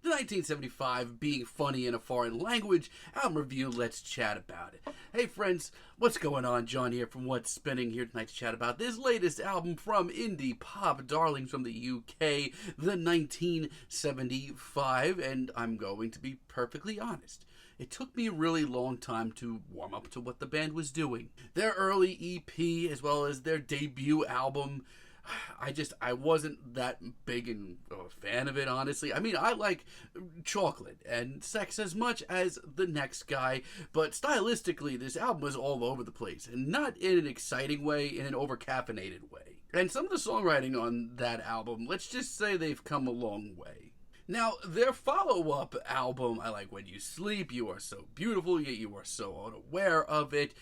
The 1975 Being Funny in a Foreign Language album review. Let's chat about it. Hey friends, what's going on? John here from What's Spinning here tonight to chat about this latest album from indie pop darlings from the UK, the 1975, and I'm going to be perfectly honest. It took me a really long time to warm up to what the band was doing. Their early EP as well as their debut album, I wasn't that big a fan of it, honestly. I mean, I like Chocolate and Sex as much as the next guy, but stylistically, this album was all over the place, and not in an exciting way, in an over-caffeinated way. And some of the songwriting on that album, let's just say they've come a long way. Now, their follow-up album, I Like When You Sleep, You Are So Beautiful, Yet You Are So Unaware of It,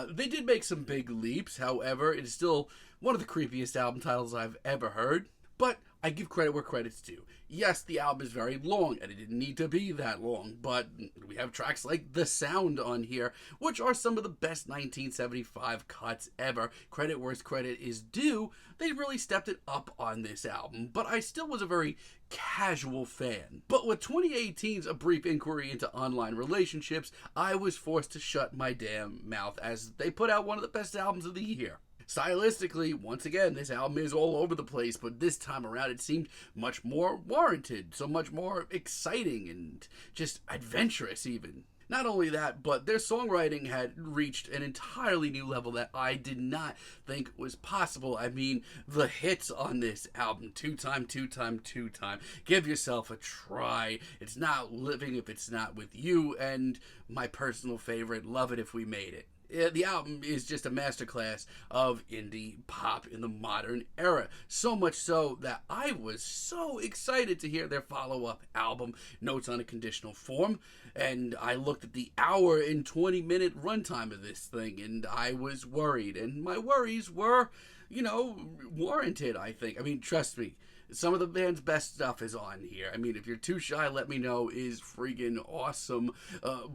they did make some big leaps. However, it is still one of the creepiest album titles I've ever heard. But I give credit where credit's due. Yes, the album is very long, and it didn't need to be that long, but we have tracks like The Sound on here, which are some of the best 1975 cuts ever. Credit where credit is due. They really stepped it up on this album, but I still was a very casual fan. But with 2018's A Brief Inquiry into Online Relationships, I was forced to shut my damn mouth as they put out one of the best albums of the year. Stylistically, once again, this album is all over the place, but this time around it seemed much more warranted, so much more exciting and just adventurous even. Not only that, but their songwriting had reached an entirely new level that I did not think was possible. I mean, the hits on this album, Two Time, Give Yourself a Try, It's Not Living If It's Not With You, and my personal favorite, Love It If We Made It. The album is just a masterclass of indie pop in the modern era. So much so that I was so excited to hear their follow-up album, Notes on a Conditional Form. And I looked at the hour and 20-minute runtime of this thing, and I was worried. And my worries were, warranted, I think. I mean, trust me. Some of the band's best stuff is on here. I mean, if you're too shy, Let Me Know is freaking awesome.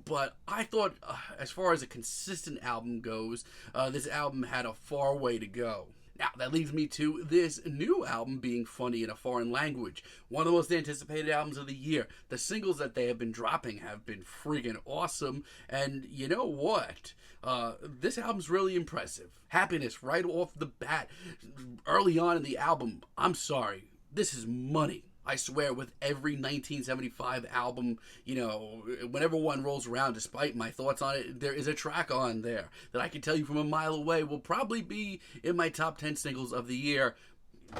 But I thought, as far as a consistent album goes, this album had a far way to go. Now, that leads me to this new album, Being Funny in a Foreign Language. One of the most anticipated albums of the year. The singles that they have been dropping have been freaking awesome. And you know what? This album's really impressive. Happiness right off the bat. Early on in the album, I'm sorry. This is money. I swear, with every 1975 album, whenever one rolls around, despite my thoughts on it, there is a track on there that I can tell you from a mile away will probably be in my top 10 singles of the year.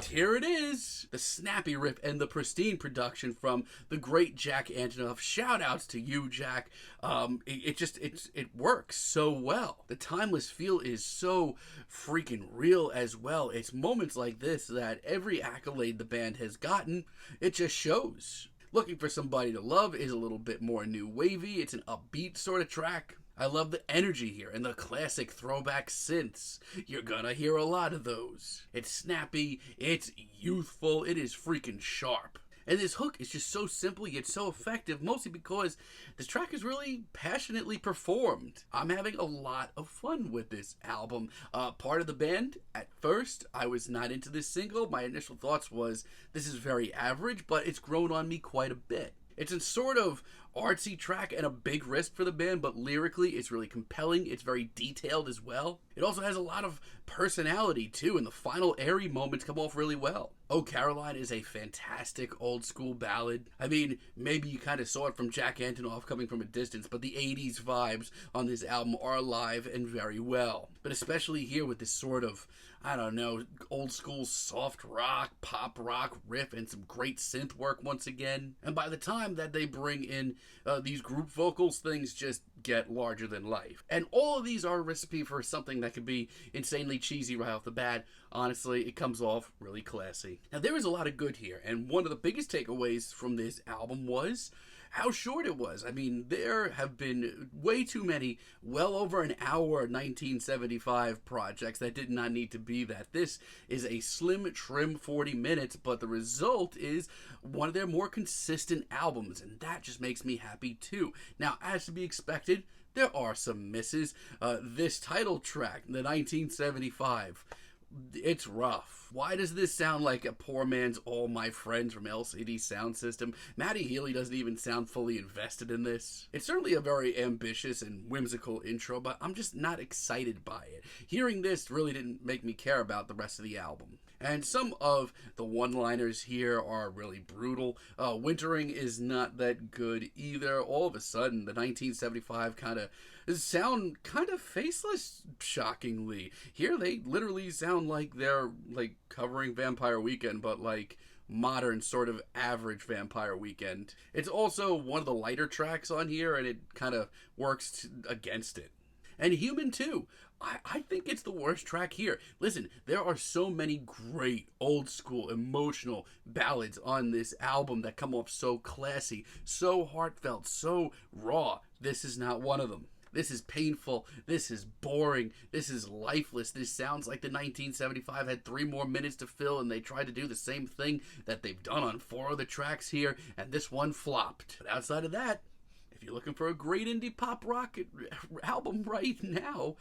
Here it is, the snappy riff and the pristine production from the great Jack Antonoff. Shout outs to you, Jack. It works so well. The timeless feel is so freaking real as well. It's moments like this that every accolade the band has gotten, it just shows. Looking for Somebody to Love is a little bit more new wavy. It's an upbeat sort of track. I love the energy here and the classic throwback synths. You're gonna hear a lot of those. It's snappy, it's youthful, it is freaking sharp. And this hook is just so simple yet so effective, mostly because this track is really passionately performed. I'm having a lot of fun with this album. Part of the band, at first, I was not into this single. My initial thoughts was, this is very average, but it's grown on me quite a bit. It's a sort of artsy track and a big risk for the band, but lyrically it's really compelling. It's very detailed as well. It also has a lot of personality too, and the final airy moments come off really well. Oh Caroline is a fantastic old school ballad. I mean, maybe you kind of saw it from Jack Antonoff coming from a distance, but the 80s vibes on this album are alive and very well. But especially here with this sort of, old school soft rock, pop rock riff and some great synth work once again. And by the time that they bring in these group vocals, things just get larger than life. And all of these are a recipe for something that could be insanely cheesy right off the bat. Honestly, it comes off really classy. Now, there is a lot of good here, and one of the biggest takeaways from this album was how short it was. I mean, there have been way too many well over an hour 1975 projects that did not need to be that. This is a slim, trim 40 minutes, but the result is one of their more consistent albums, and that just makes me happy too. Now, as to be expected, there are some misses. This title track, the 1975, It's rough. Why does this sound like a poor man's All My Friends from LCD Sound System? Matty Healy doesn't even sound fully invested in this. It's certainly a very ambitious and whimsical intro, but I'm just not excited by it. Hearing this really didn't make me care about the rest of the album. And some of the one-liners here are really brutal. Wintering is not that good either. All of a sudden, the 1975 sound kind of faceless, shockingly. Here they literally sound like they're like covering Vampire Weekend, but like modern sort of average Vampire Weekend. It's also one of the lighter tracks on here, and it kind of works against it. And Human too. I think it's the worst track here. Listen, there are so many great old school emotional ballads on this album that come off so classy, so heartfelt, so raw. This is not one of them. This is painful. This is boring. This is lifeless. This sounds like the 1975 had 3 more minutes to fill and they tried to do the same thing that they've done on 4 other tracks here, and this one flopped. But outside of that, if you're looking for a great indie pop rock album right now,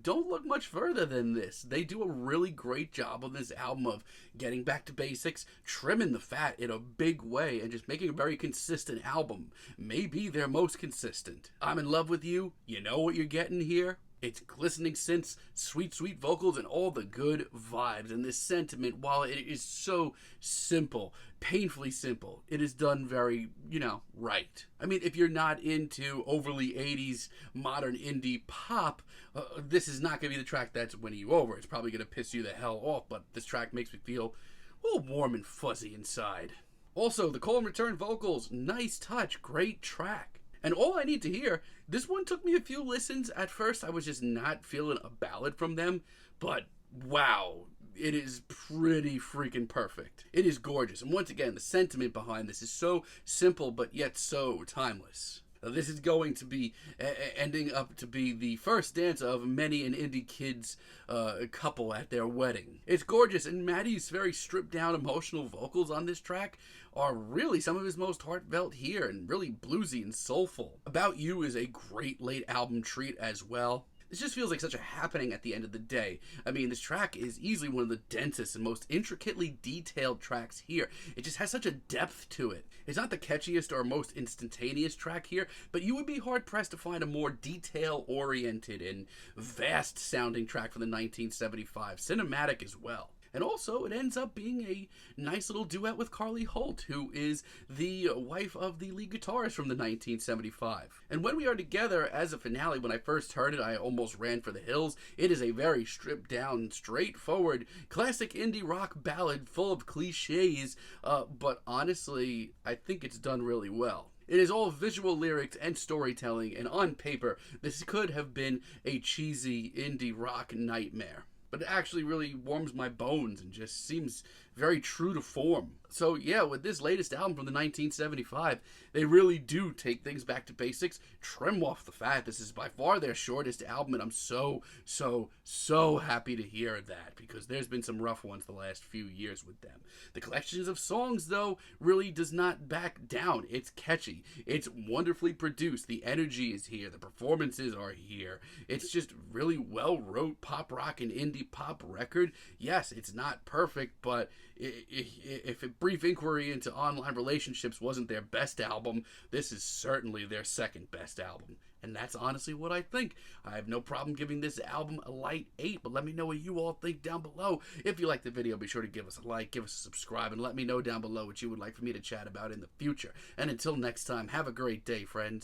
don't look much further than this. They do a really great job on this album of getting back to basics, trimming the fat in a big way, and just making a very consistent album. Maybe their most consistent. I'm in love with you. You know what you're getting here. It's glistening synths, sweet, sweet vocals, and all the good vibes. And this sentiment, while it is so simple, painfully simple, it is done very, right. I mean, if you're not into overly 80s modern indie pop, this is not going to be the track that's winning you over. It's probably going to piss you the hell off, but this track makes me feel a little warm and fuzzy inside. Also, the call and return vocals, nice touch, great track. And all I need to hear, this one took me a few listens. At first, I was just not feeling a ballad from them. But, wow, it is pretty freaking perfect. It is gorgeous. And once again, the sentiment behind this is so simple, but yet so timeless. This is going to be ending up to be the first dance of many an indie kid's couple at their wedding. It's gorgeous, and Matty's very stripped down emotional vocals on this track are really some of his most heartfelt here and really bluesy and soulful. About You is a great late album treat as well. This just feels like such a happening at the end of the day. I mean, this track is easily one of the densest and most intricately detailed tracks here. It just has such a depth to it. It's not the catchiest or most instantaneous track here, but you would be hard-pressed to find a more detail-oriented and vast-sounding track from the 1975, cinematic as well. And also, it ends up being a nice little duet with Carly Holt, who is the wife of the lead guitarist from the 1975. And When We Are Together, as a finale, when I first heard it, I almost ran for the hills. It is a very stripped down, straightforward, classic indie rock ballad full of cliches, but honestly, I think it's done really well. It is all visual lyrics and storytelling, and on paper, this could have been a cheesy indie rock nightmare. But it actually really warms my bones and just seems very true to form. So yeah, with this latest album from the 1975, they really do take things back to basics, trim off the fat. This is by far their shortest album, and I'm so happy to hear that, because there's been some rough ones the last few years with them. The collections of songs, though, really does not back down. It's catchy. It's wonderfully produced. The energy is here. The performances are here. It's just really well-wrote pop rock and indie pop record. Yes, it's not perfect, but if a brief inquiry into online relationships wasn't their best album, this is certainly their second best album. And that's honestly what I think. I have no problem giving this album a light 8, but let me know what you all think down below. If you liked the video, be sure to give us a like, give us a subscribe, and let me know down below what you would like for me to chat about in the future. And until next time, have a great day, friends.